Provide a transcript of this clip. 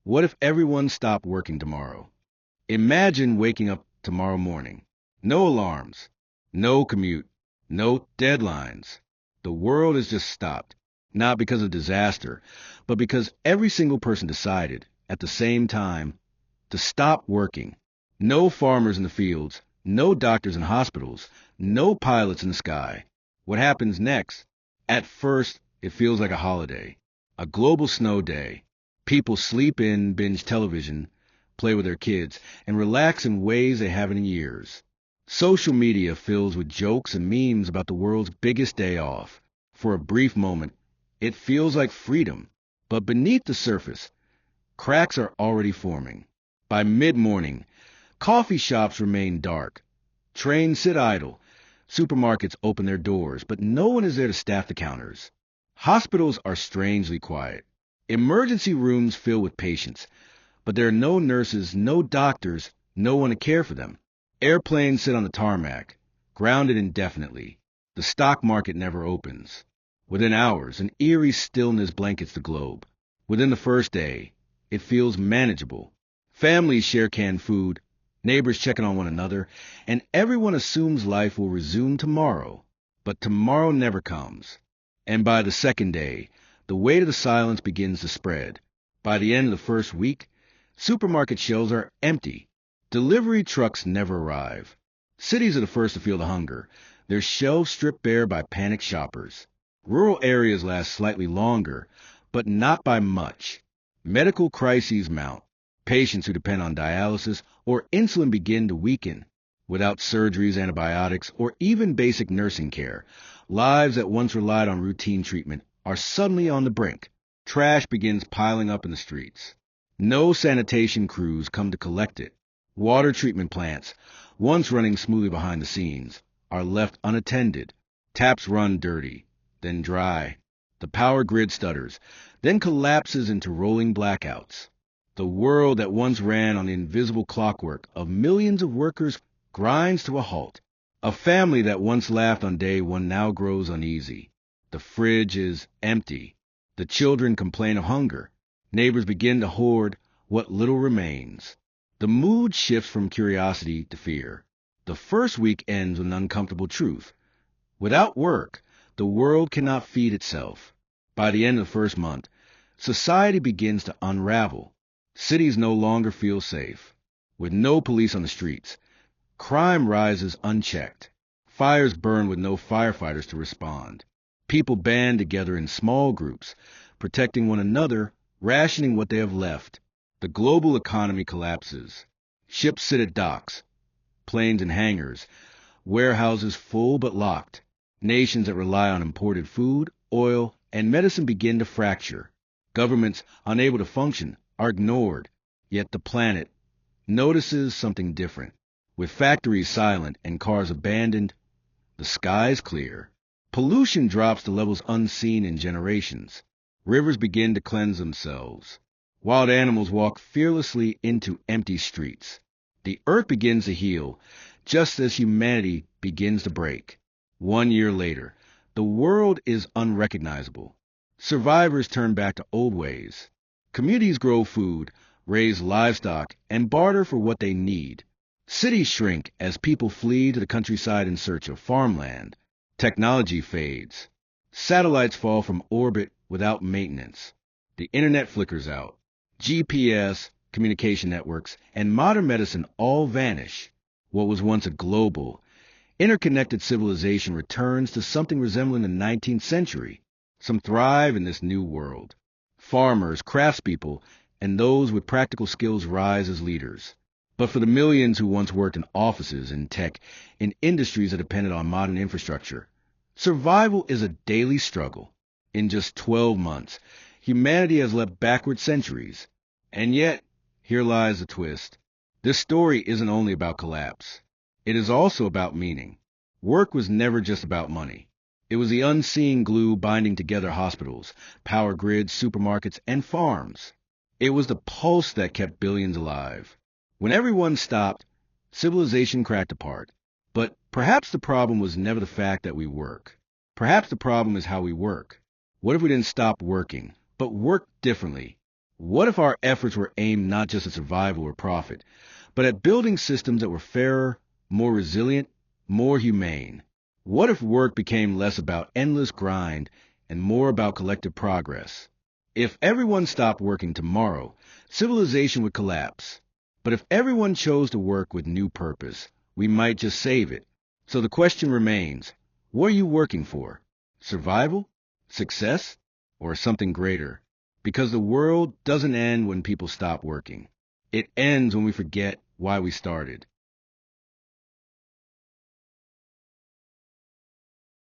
What if everyone stopped working tomorrow? Imagine waking up tomorrow morning. No alarms, no commute, no deadlines. The world has just stopped, not because of disaster, but because every single person decided, at the same time, to stop working. No farmers in the fields, no doctors in hospitals, no pilots in the sky. What happens next? At first, it feels like a holiday, a global snow day. People sleep in, binge television, play with their kids, and relax in ways they haven't in years. Social media fills with jokes and memes about the world's biggest day off. For a brief moment, it feels like freedom. But beneath the surface, cracks are already forming. By mid-morning, coffee shops remain dark. Trains sit idle. Supermarkets open their doors, but no one is there to staff the counters. Hospitals are strangely quiet. Emergency rooms fill with patients, but there are no nurses, no doctors, no one to care for them. Airplanes sit on the tarmac, grounded indefinitely. The stock market never opens. Within hours, an eerie stillness blankets the globe. Within the first day, it feels manageable. Families share canned food, neighbors checking on one another, and everyone assumes life will resume tomorrow. But tomorrow never comes. And by the second day, the weight of the silence begins to spread. By the end of the first week, supermarket shelves are empty. Delivery trucks never arrive. Cities are the first to feel the hunger, their shelves stripped bare by panicked shoppers. Rural areas last slightly longer, but not by much. Medical crises mount. Patients who depend on dialysis or insulin begin to weaken. Without surgeries, antibiotics, or even basic nursing care, lives that once relied on routine treatment are suddenly on the brink. Trash begins piling up in the streets. No sanitation crews come to collect it. Water treatment plants, once running smoothly behind the scenes, are left unattended. Taps run dirty, then dry. The power grid stutters, then collapses into rolling blackouts. The world that once ran on the invisible clockwork of millions of workers grinds to a halt. A family that once laughed on day one now grows uneasy. The fridge is empty. The children complain of hunger. Neighbors begin to hoard what little remains. The mood shifts from curiosity to fear. The first week ends with an uncomfortable truth. Without work, the world cannot feed itself. By the end of the first month, society begins to unravel. Cities no longer feel safe. With no police on the streets, crime rises unchecked. Fires burn with no firefighters to respond. People band together in small groups, protecting one another, rationing what they have left. The global economy collapses. Ships sit at docks, planes in hangars, warehouses full but locked. Nations that rely on imported food, oil, and medicine begin to fracture. Governments, unable to function, are ignored. Yet the planet notices something different. With factories silent and cars abandoned, the skies clear. Pollution drops to levels unseen in generations. Rivers begin to cleanse themselves. Wild animals walk fearlessly into empty streets. The earth begins to heal, just as humanity begins to break. 1 year later, the world is unrecognizable. Survivors turn back to old ways. Communities grow food, raise livestock, and barter for what they need. Cities shrink as people flee to the countryside in search of farmland. Technology fades. Satellites fall from orbit without maintenance. The internet flickers out. GPS, communication networks, and modern medicine all vanish. What was once a global, interconnected civilization returns to something resembling the 19th century. Some thrive in this new world. Farmers, craftspeople, and those with practical skills rise as leaders. But for the millions who once worked in offices, in tech, in industries that depended on modern infrastructure, survival is a daily struggle. In just 12 months, humanity has leapt backward centuries. And yet, here lies the twist. This story isn't only about collapse. It is also about meaning. Work was never just about money. It was the unseen glue binding together hospitals, power grids, supermarkets, and farms. It was the pulse that kept billions alive. When everyone stopped, civilization cracked apart. But perhaps the problem was never the fact that we work. Perhaps the problem is how we work. What if we didn't stop working, but worked differently? What if our efforts were aimed not just at survival or profit, but at building systems that were fairer, more resilient, more humane? What if work became less about endless grind and more about collective progress? If everyone stopped working tomorrow, civilization would collapse. But if everyone chose to work with new purpose, we might just save it. So the question remains, what are you working for? Survival? Success? Or something greater? Because the world doesn't end when people stop working. It ends when we forget why we started.